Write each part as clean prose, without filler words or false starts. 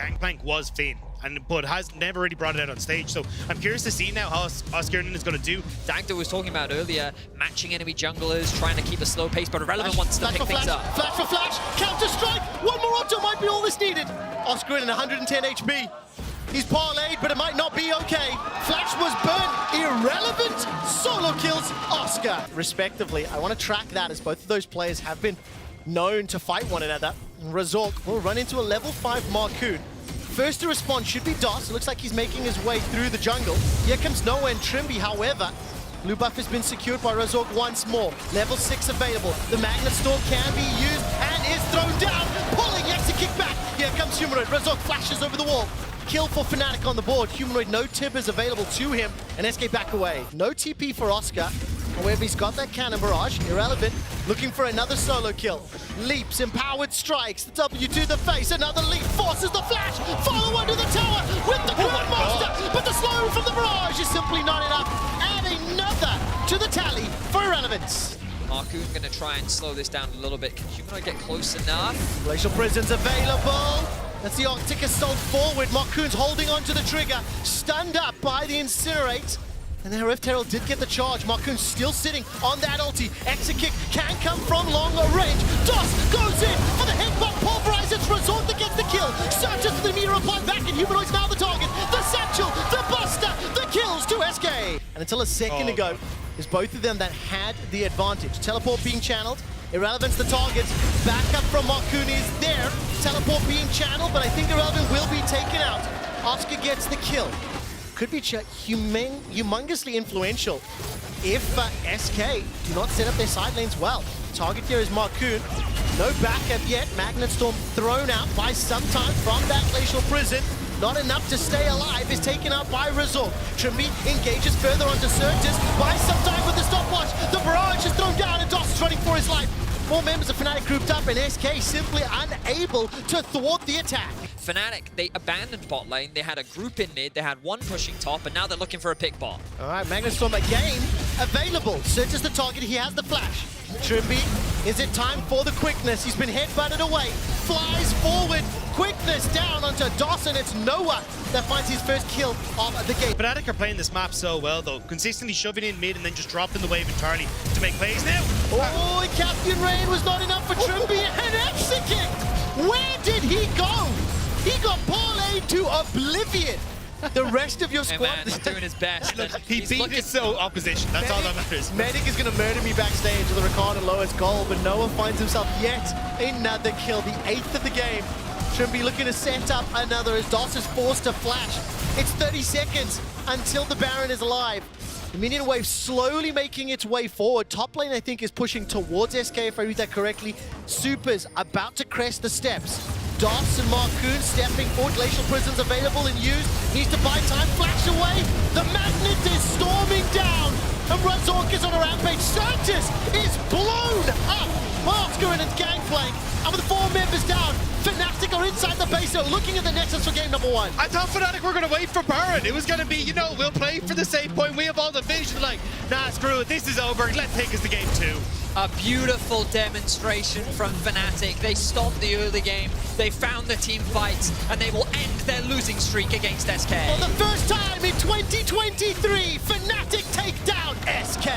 Gangplank was Finn, but has never really brought it out on stage. So I'm curious to see now how Oscar is going to do. Dagda was talking about earlier, matching enemy junglers, trying to keep a slow pace, but Irrelevant wants to pick things up. Flash for flash, counter strike, one more auto might be all that's needed. Oscar in 110 HP. He's parlayed, but it might not be okay. Flash was burned. Irrelevant solo kills Oscar, respectively. I want to track that as both of those players have been known to fight one another. Razork will run into a level 5 Marcoon. First to respond should be DOS. It looks like he's making his way through the jungle. Here comes Noah and Trimby, however. Blue buff has been secured by Razork once more. Level 6 available. The Magnet Storm can be used and is thrown down. Pulling X to kick back. Here comes Humanoid. Razork flashes over the wall. Kill for Fnatic on the board. Humanoid, no tip is available to him. And SK back away. No TP for Oscar. However, he's got that cannon barrage. Irrelevant. Looking for another solo kill. Leaps, empowered strikes. The W to the face. Another leap forces the flash. Follow under the tower with the Grandmaster. But the slow from the barrage is simply not enough. Add another to the tally for Irrelevance. Marcoon going to try and slow this down a little bit. Can Humanoid get close enough? Glacial Prison's available. That's the Arctic Assault forward. Marcoon's holding onto the trigger. Stunned up by the Incinerate. And then Rift Herald did get the charge. Marcoon's still sitting on that ulti. Exit kick can come from longer range. DOS goes in for the headbutt. Pulverizes Razork that gets the kill. Searches for the meter reply back, and Humanoid's now the target. The satchel, the buster, the kills to SK. And until a second ago, there's both of them that had the advantage. Teleport being channeled. Irrelevant's the target. Backup from Marcoon is there. Teleport being channeled, but I think Irrelevant will be taken out. Oscar gets the kill. Could be humongously influential if SK do not set up their side lanes well. Target here is Marcoon. No backup yet. Magnet Storm thrown out by sometime from that Glacial Prison. Not enough to stay alive, is taken out by Razork. Trimby engages further onto Certus. By sometime with the stopwatch. The barrage is thrown down and DOS is running for his life. 4 members of Fnatic grouped up and SK simply unable to thwart the attack. Fnatic, they abandoned bot lane. They had a group in mid. They had one pushing top, and now they're looking for a pick bot. All right, Magnet Storm again available. Certus the target. He has the flash. Trimby, is it time for the quickness? He's been headbutted away. Flies forward. Quickness down onto Dawson. It's Noah that finds his first kill of the game. Fnatic are playing this map so well, though. Consistently shoving in mid and then just dropping the wave entirely to make plays now. Oh, Captain Rain was not enough for Trimby. And exit kick. Where did he go? He got parlayed to oblivion. The rest of your squad is doing his best. He beat his opposition. That's all that matters. Medic is going to murder me backstage with the Rakan and lowest goal, but Noah finds himself yet another kill, the 8th of the game. Trimby looking to set up another as DOS is forced to flash. It's 30 seconds until the Baron is alive. The minion wave slowly making its way forward. Top lane, I think, is pushing towards SK, if I read that correctly. Super's about to crest the steps. DOS and Marcoon stepping forward. Glacial Prison's available and used. Needs to buy time. Flash away. The Magnet is storming down. And Razork is on a rampage. Certus is blown up. Oscar and its Gangplank. And with 4 members down, Fnatic are inside the base, so looking at the Nexus for game number 1. I thought Fnatic were going to wait for Baron. It was going to be, you know, we'll play for the save point. We have all the vision. Like, nah, screw it. This is over. Let's take us to game 2. A beautiful demonstration from Fnatic. They stopped the early game, they found the team fights, and they will end their losing streak against SK. For the first time in 2023, Fnatic take down SK.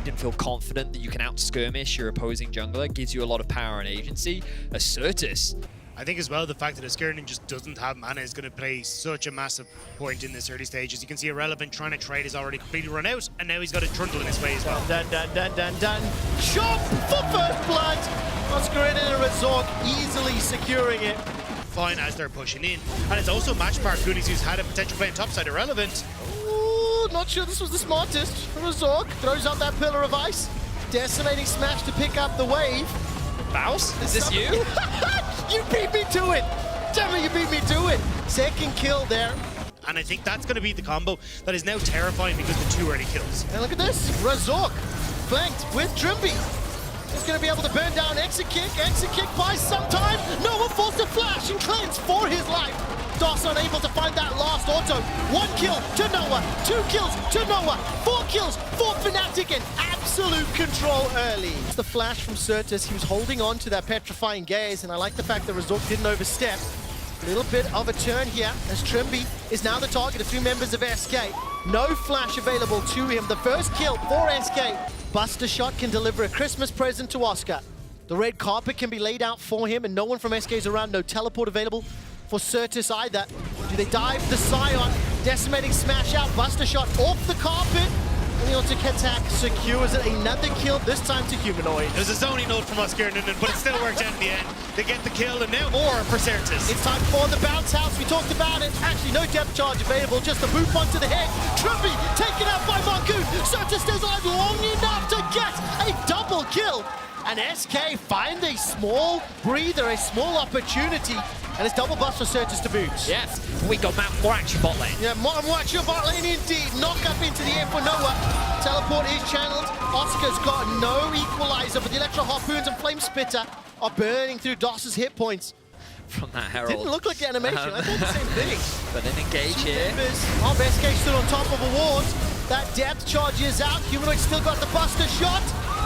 Didn't feel confident that you can out-skirmish your opposing jungler. Gives you a lot of power and agency. Certus. I think as well the fact that Askernin just doesn't have mana is going to play such a massive point in this early stage. As you can see, Irrelevant trying to trade is already completely run out, and now he's got a Trundle in his way as well. Dun. Shot for first blood. Askernin and Razork easily securing it. Fine as they're pushing in. And it's also Match Park Goonies who's had a potential play on topside. Irrelevant. Ooh, not sure this was the smartest. Razork throws out that pillar of ice. Decimating smash to pick up the wave. Bouse? Is this you? You beat me to it! Damn it, you beat me to it! Second kill there. And I think that's going to be the combo that is now terrifying because of the 2 early kills. And look at this, Razork flanked with Trimby. He's going to be able to burn down exit kick by some time. Noah forced a flash and cleanse for his life. DOS unable to find that last auto. 1 kill to Noah, 2 kills to Noah, 4 kills for Fnatic, and absolute control early. It's the flash from Certus. He was holding on to that petrifying gaze, and I like the fact that Razork didn't overstep. A little bit of a turn here as Trimby is now the target of 3 members of SK. No flash available to him. The first kill for SK. Buster Shot can deliver a Christmas present to Oscar. The red carpet can be laid out for him, and no one from SK is around. No teleport available for Certus either. Do they dive the Scion? Decimating smash out. Buster Shot off the carpet. And the auto attack secures it. Another kill, this time to Humanoid. It was a zoning note from Oscar, but it still worked out in the end. They get the kill, and now more for Certus. It's time for the bounce house. We talked about it. Actually, no depth charge available, just a boop onto the head. Trimby taken out by Marcoon. Certus stays alive long enough to get a double kill. And SK find a small breather, a small opportunity. And it's double bust for Certus to boot. Yes, we got more action bot lane. Yeah, more action bot lane indeed. Knock up into the air for Noah. Teleport is channeled. Oscar's got no equalizer, but the Electro Harpoons and Flame Spitter are burning through DOS's hit points. From that Herald. Didn't look like the animation. I thought the same thing. But an engage here. Of SK stood on top of a ward. That depth charge is out. Humanoid still got the Buster Shot.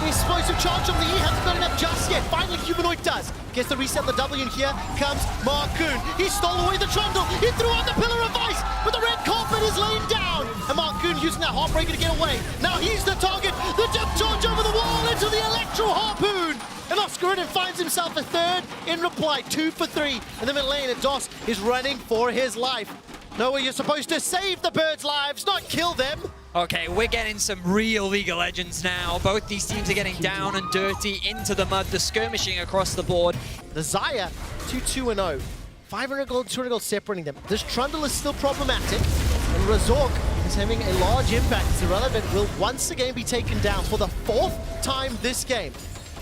The explosive charge on the E hasn't got enough just yet. Finally, Humanoid does. Gets to reset the W, and here comes Marcoon. He stole away the Trundle. He threw out the Pillar of Ice, but the red carpet is laying down. And Marcoon using that Heartbreaker to get away. Now he's the target. The depth charge over the wall into the Electro Harpoon. And Oscar finds himself a third in reply. 2 for 3 in the mid lane, and DOS is running for his life. Noah, you're supposed to save the birds' lives, not kill them. Okay, we're getting some real League of Legends now. Both these teams are getting down and dirty into the mud. The skirmishing across the board. The Xayah, 2-2-0. 500 gold, 200 gold separating them. This Trundle is still problematic. And Razork is having a large impact. It's irrelevant. Will once again be taken down for the 4th time this game.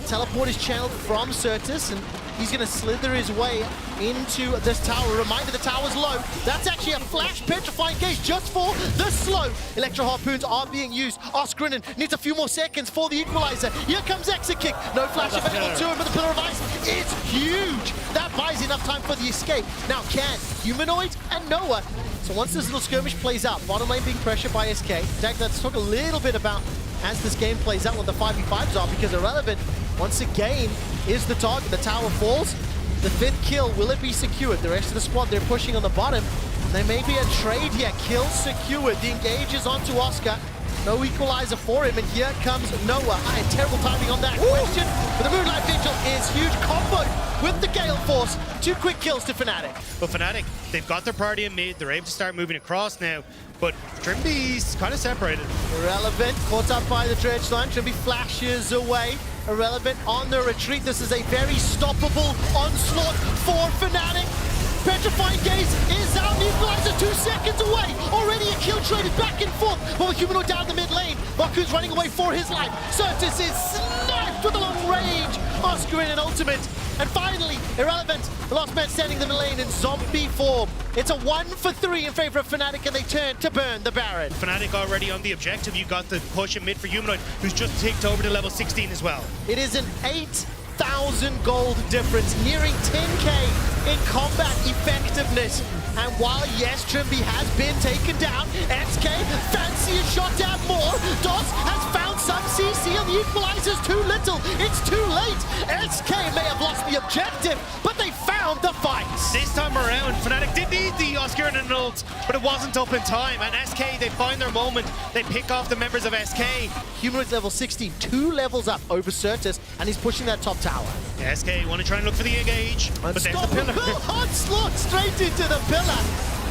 Teleport is channeled from Certus, and he's going to slither his way into this tower. Reminder, the tower's low. That's actually a flash petrifying gaze just for the slow. Electro Harpoons are being used. Oscarinen needs a few more seconds for the equalizer. Here comes Exekick. No flash available to him, but the Pillar of Ice is huge. That buys enough time for the escape. Now can Humanoid and Noah. So once this little skirmish plays out, bottom lane being pressured by SK. Dak, let's talk a little bit about as this game plays out what the 5v5s are, because Irrelevant once again is the target. The tower falls. The 5th kill, will it be secured? The rest of the squad, they're pushing on the bottom. There may be a trade here. Kill secured. The engage is onto Oscar. No equalizer for him, and here comes Noah. Terrible timing on that question. But the Moonlight Vigil is huge. Combo with the Gale Force. 2 quick kills to Fnatic. But Fnatic, they've got their party in mid. They're able to start moving across now. But Trimby's kind of separated. Irrelevant, caught up by the dredge line. Trimby flashes away. Irrelevant on the retreat. This is a very stoppable onslaught for Fnatic. Petrifying Gaze is out. Equalizer 2 seconds away. Already a kill traded back and forth. But with Humanoid down the mid lane, Baku's running away for his life. Certus is sniped with a long range. Oscar in an ultimate. And finally, Irrelevant, the last man standing in the mid lane in zombie form. It's a 1 for 3 in favor of Fnatic, and they turn to burn the Baron. Fnatic already on the objective. You got the push in mid for Humanoid, who's just ticked over to level 16 as well. It is an 8,000 gold difference, nearing 10k in combat effectiveness. And while, yes, Trimby has been taken down, SK fancy a shot down more. DOS has found some CC, and the equalizer's too little. It's too late. SK may have lost the objective, but they found the fight. This time around, Fnatic did need the Oscar and ult, but it wasn't up in time. And SK, they find their moment. They pick off the members of SK. Humanoid's level 16, 2 levels up over Certus, and he's pushing that top tower. Yeah, SK want to try and look for the engage, but there's the pillar. Onslaught straight into the pillar.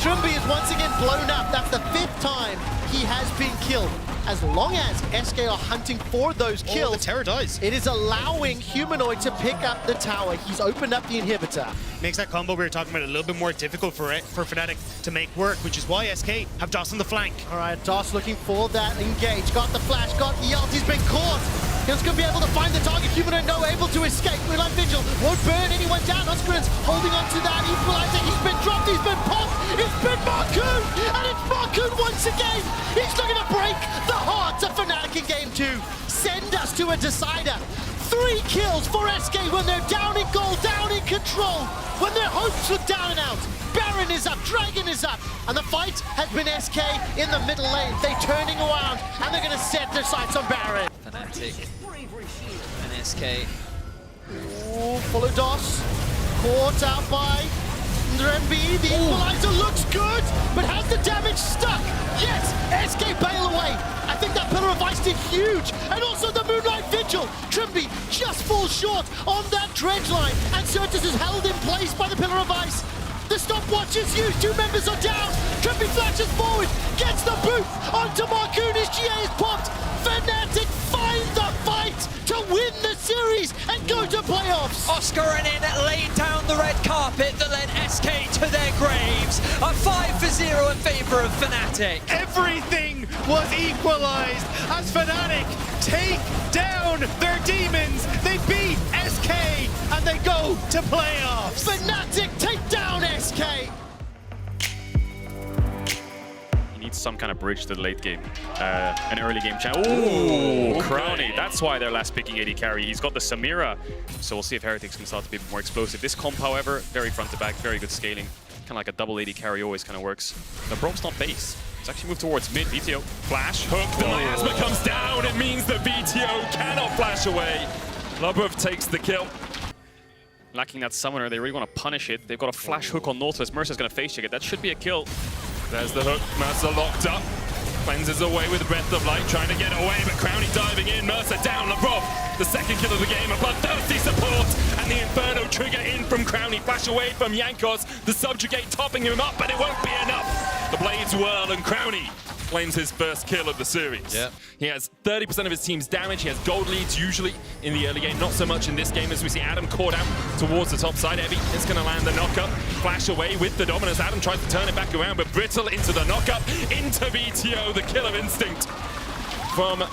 Trimby is once again blown up. That's the 5th time he has been killed. As long as SK are hunting for those kills, the Terror dies. It is allowing Humanoid to pick up the tower. He's opened up the inhibitor. Makes that combo we were talking about a little bit more difficult for Fnatic to make work, which is why SK have DOS on the flank. All right, DOS looking for that engage. Got the flash, got the ult. He's been caught. He's going to be able to find the target. Humanoid no able to escape. Moonlight Vigil won't burn anyone down. Oscarins holding on to that equalizer. He's been dropped. He's been popped. It's been Marcoon. And it's Marcoon once again. He's looking to break the heart of Fnatic in game 2. Send us to a decider. 3 kills for SK when they're down in goal, down in control. When their hopes were down and out. Baron is up, Dragon is up, and the fight has been SK in the middle lane. They're turning around, and they're going to set their sights on Baron. Fnatic and SK. Ooh, follow DOS, caught out by Ndrembi. The equalizer looks good, but has the damage stuck? Yes, SK bail away. I think that Pillar of Ice did huge, and also the Moonlight Vigil. Trimby just falls short on that dredge line, and Certus is held in place by the Pillar of Ice. The stopwatch is used, 2 members are down. Trimby flashes forward, gets the boot onto Marcoon. His GA is popped. Fnatic find the fight to win the series and go to playoffs. Oscar and In laid down the red carpet that led SK to their graves. A 5-0 in favor of Fnatic. Everything was equalized as Fnatic take down their demons. They beat SK and they go to playoffs. Fnatic take down SK. Needs some kind of bridge to the late game, an early game challenge. Ooh, Crowny. That's why they're last picking AD carry. He's got the Samira, so we'll see if Heretics can start to be a bit more explosive. This comp, however, very front to back, very good scaling. Kind of like a double AD carry always kind of works. The Brob's not base. He's actually moved towards mid. BTO. Flash, hook, the miasma comes down. It means that BTO cannot flash away. Lubov takes the kill. Lacking that summoner, they really want to punish it. They've got a flash hook on Nautilus. Mercer's going to face check it. That should be a kill. There's the hook. Mercer locked up. Cleanses away with Breath of Light, trying to get away, but Crowny diving in. Mercer down. Labrov, the second kill of the game. A bloodthirsty support, and the Inferno trigger in from Crowny. Flash away from Jankos. The Subjugate topping him up, but it won't be enough. The blades whirl, and Crowny claims his first kill of the series. Yeah. He has 30% of his team's damage. He has gold leads usually in the early game. Not so much in this game as we see Adam caught out towards the top side. Evie is going to land the knockup. Flash away with the dominance. Adam tries to turn it back around, but Brittle into the knockup. Into BTO, the killer instinct from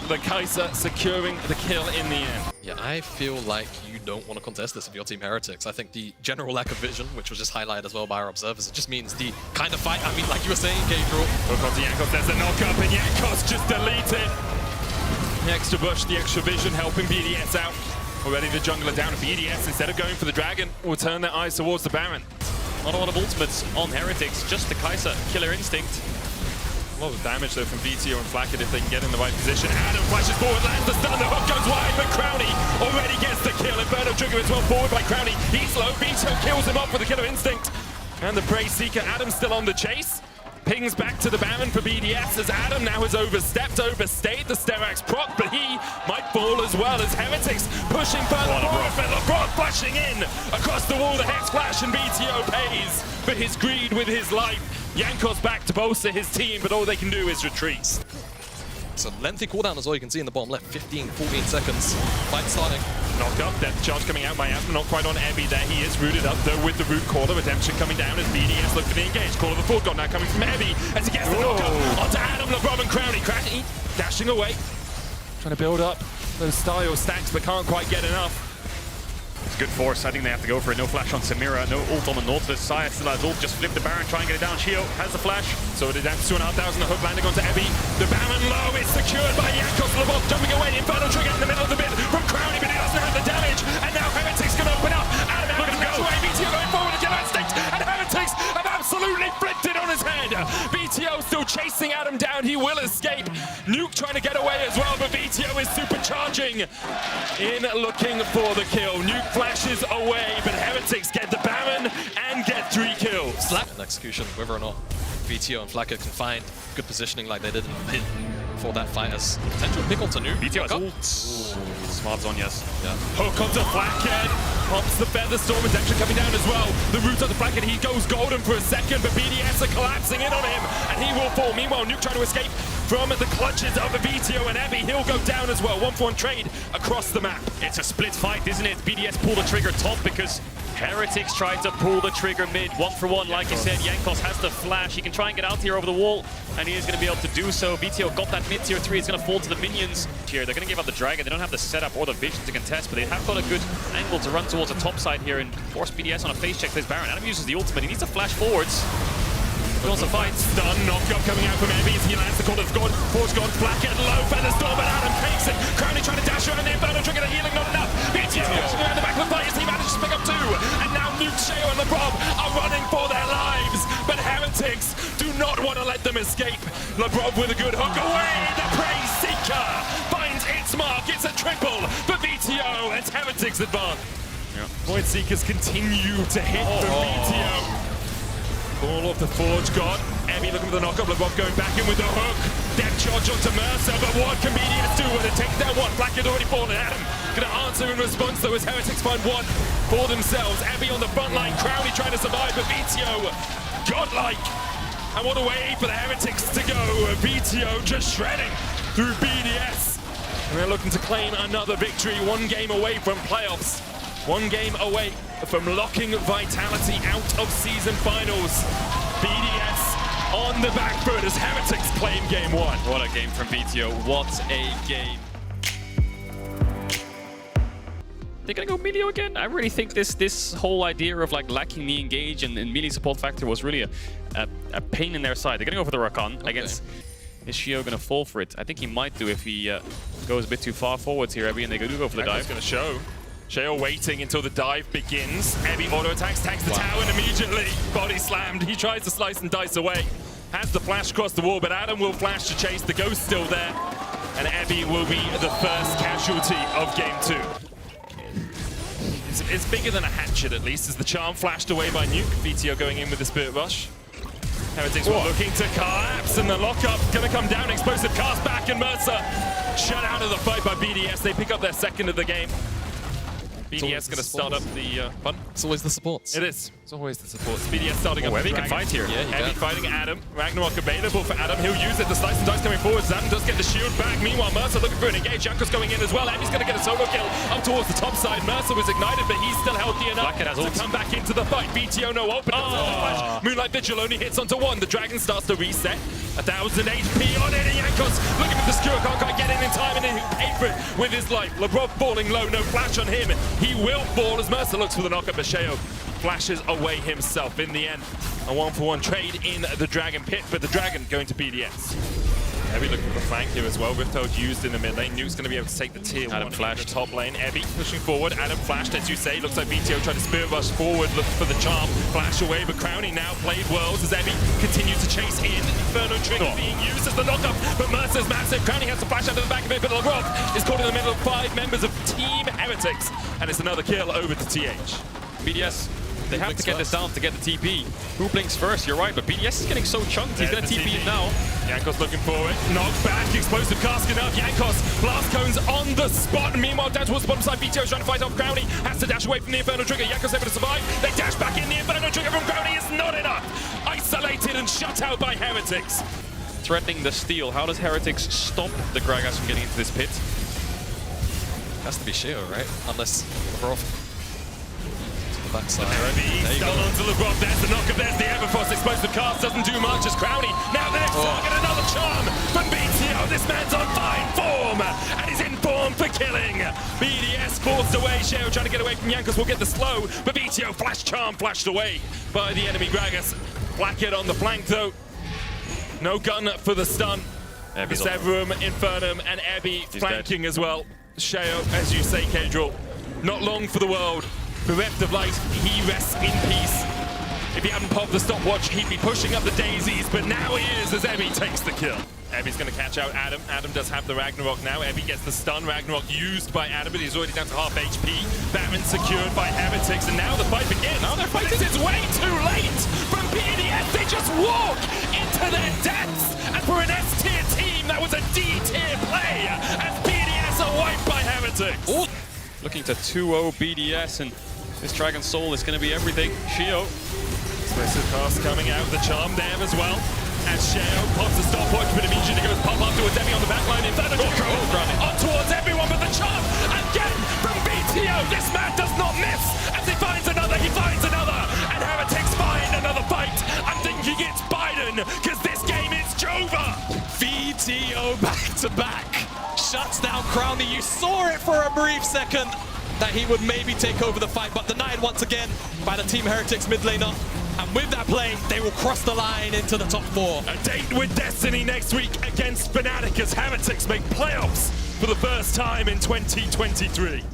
the Kaiser securing the kill in the end. Yeah, I feel like you don't want to contest this if you're Team Heretics. I think the general lack of vision, which was just highlighted as well by our observers, it just means the kind of fight, I mean, like you were saying, Gabriel. Hook onto Jankos, there's a knockup, and Jankos just deleted. The extra bush, the extra vision helping BDS out. Already the jungler down. BDS, instead of going for the dragon, will turn their eyes towards the Baron. Not a lot of ultimates on Heretics, just the Kaiser killer instinct. A lot of damage though from BTO and Flacket if they can get in the right position. Adam flashes forward, lands the stun, the hook goes wide, but Crowny already gets the kill. Inferno trigger as well forward by Crowny. He's low, BTO kills him off with the killer instinct. And the Prey Seeker, Adam's still on the chase. Pings back to the Baron for BDS as Adam now has overstayed the Sterak's proc, but he might fall as well as Heretics pushing further forward. But LeBron flashing in across the wall, the Hex Flash, and BTO pays for his greed with his life. Jankos back to bolster his team, but all they can do is retreat. It's a lengthy cooldown as well, you can see in the bottom left, 15, 14 seconds. Fight starting. Knock up, death charge coming out by Adam, not quite on Ebby there. He is rooted up though with the root caller. Redemption coming down as BDS look to be engaged. Call of the Full God now coming from Ebby as he gets the knock up onto Adam, LeBron and Crowny. Crowny dashing away, trying to build up those style stacks but can't quite get enough. It's good force, I think they have to go for it. No flash on Samira, no ult on the Nautilus. Saya still has ult, just flip the Baron, try and get it down. Shio has the flash, so it is down to 2,500. The hook landing onto Ebby. The Baron low is secured by Jankos. Lebov jumping away. Inferno trigger in the middle of the bid from Crowny, but he doesn't have the damage. And now Heretics can open up. Adam out to go away. BTO going forward to killer instinct. And Heretics have absolutely flipped it on his head. BTO still chasing Adam down. He will escape. Nuke trying to get away as well, but BTO is supercharging in looking for the kill. Nuke flashes away, but Heretics get the Baron and get 3 kills. Slap and execution, whether or not BTO and Flacker can find good positioning like they did in the pit for that fight as potential pick onto Nuke. BTO has ult. Smart Zonias. Yeah. Hook onto Flackhead. Pops the Feather Storm. Redemption coming down as well. The root onto Flackhead. He goes golden for a second, but BDS are collapsing in on him, and he will fall. Meanwhile, Nuke trying to escape from the clutches of BTO and Ebby. He'll go down as well. 1-for-1 trade across the map. It's a split fight, isn't it? BDS pull the trigger top because Heretics tried to pull the trigger mid. 1-for-1, like I said. Jankos has the flash. He can try and get out here over the wall, and he is going to be able to do so. BTO got that mid tier 3. It's going to fall to the minions here. They're going to give up the dragon. They don't have the setup or the vision to contest, but they have got a good angle to run towards the top side here and force BDS on a face check for his Baron. Adam uses the ultimate. He needs to flash forwards. He wants to fight. Stun, knockup coming out from Ebby as he lands the Call of God. Force God, Flackhead, low, Feather Storm, but Adam takes it. Crowny trying to dash around the Inferno trigger, the healing not enough. BTO dashing around the back of the fight as he manages to pick up 2. And now Nuke, Sheo and LeBron are are running for their lives, but Heretics do not want to let them escape. LeBron with a good hook away. The Prey Seeker finds its mark. It's a triple for VTO as Heretics advance. Void Seekers continue to hit from VTO. Ball off the Forge God. Emmy looking for the knockup. LeBron going back in with the hook. Depth charge onto Mercer, but what can BDS do when it takes down one? Black had already fallen at him. Gonna answer in response though as Heretics find one for themselves. Emmy on the front line. Crowley trying to survive, but VTO godlike. And what a way for the Heretics to go. VTO just shredding through BDS. And they're looking to claim another victory. 1 game away from playoffs. 1 game away from locking Vitality out of season finals. BDS on the back foot as Heretics claim game 1. What a game from VTO. What a game. They're gonna go melee again. I really think this whole idea of like lacking the engage and melee support factor was really a pain in their side. They're gonna go for the Rakan against. Is Shio gonna fall for it? I think he might do if he goes a bit too far forwards here, Abby, and they do go for the dive. It's gonna show. Sheo waiting until the dive begins. Heavy auto attacks, tags the tower, and immediately body slammed. He tries to slice and dice away. Has the flash across the wall, but Adam will flash to chase. The ghost still there. And Abby will be the first casualty of game 2. It's bigger than a hatchet at least, as the charm flashed away by Nuke. VTO going in with the Spirit Rush. Heretics were looking to collapse, and the lockup gonna come down. Explosive cast back, and Mercer shut out of the fight by BDS. They pick up their second of the game. BDS gonna start up the fun. It's always the supports. It is. It's always the supports. BDS starting up. Heavy can fight here. Yeah, Heavy fighting Adam. Ragnarok available for Adam. He'll use it. The slice and dice coming forward. Adam does get the shield back. Meanwhile, Mercer looking for an engage. Jankos going in as well. He's gonna get a solo kill up towards the top side. Mercer was ignited, but he's still healthy enough to come back into the fight. VTO no open. Moonlight Vigil only hits onto one. The dragon starts to reset. 1000 HP on it. Jankos looking for the skewer. Can't quite get in time, and then he'll pay for it with his life. LeBron falling low. No flash on him. He will fall as Mercer looks for the knockup. Basheo flashes away himself in the end. A 1-for-1 trade in the Dragon pit, but the Dragon going to BDS. Heavy looking for the flank here as well. Rifthold used in the mid lane. Nuke's going to be able to take the tier 1 Adam flashed. in the top lane. Evie pushing forward. Adam flashed, as you say. Looks like VTO tried to spirit rush forward, looking for the charm. Flash away, but Crowny now played Worlds as Evie continues to chase in. Inferno Trigger being used as the knockup, but Mercer's massive. Crowny has to flash out of the back of it, but LeBron is caught in the middle of 5 members of Team Heretics. And it's another kill over to TH. BDS, they have to get this down to get the TP. Who blinks first? You're right, but BDS is getting so chunked. He's going to TP in now. Jankos looking for it. Knock back. Explosive cask enough. Jankos. Blast cones on the spot. Meanwhile, down towards the bottom side. VTO is trying to fight off Crowny. Has to dash away from the Inferno Trigger. Jankos able to survive. They dash back in. The Inferno Trigger from Crowny is not enough. Isolated and shut out by Heretics. Threatening the steal. How does Heretics stop the Gragas from getting into this pit? Has to be Shio, right? Unless LeBron. Backside. Stolen onto LeBron. There's the knockup. There's the Everfrost. Explosive cast doesn't do much as Crowny. Now the next target, another charm from BTO. This man's on fine form and is in form for killing. BDS forced away. Sheo trying to get away from Jankos will get the slow, but BTO flash charm flashed away by the enemy Gragas. Blackhead on the flank though. No gun for the stun. Severum, Infernum, and Ebby flanking as well. Sheo, as you say, Kadril, not long for the world. Bereft of light, he rests in peace. If he hadn't popped the stopwatch, he'd be pushing up the daisies, but now he is as Ebby takes the kill. Ebby's going to catch out Adam. Adam does have the Ragnarok now. Ebby gets the stun. Ragnarok used by Adam, but he's already down to half HP. Baron secured by Heretics, and now the fight begins. Now they're fighting. It's way too late from BDS. They just walk into their deaths. And for an S-tier team, that was a D-tier play. And BDS are wiped by Heretics. Ooh. Looking to 2-0 BDS, and this Dragon Soul is going to be everything. Shio. Explosive cast coming out. The charm there as well. As Sheo pops the stopwatch, but immediately goes pop up towards Emmy on the backline. Inferno on towards everyone, but the charm again from BTO. This man does not miss as he finds another. He finds another, and Heretics find another fight. I'm thinking it's Biden because this game is Jova. VTO back to back. Shuts down Crowny. You saw it for a brief second that he would maybe take over the fight, but denied once again by the Team Heretics mid laner. And with that play, they will cross the line into the top 4. A date with Destiny next week against Fnatic as Heretics make playoffs for the first time in 2023.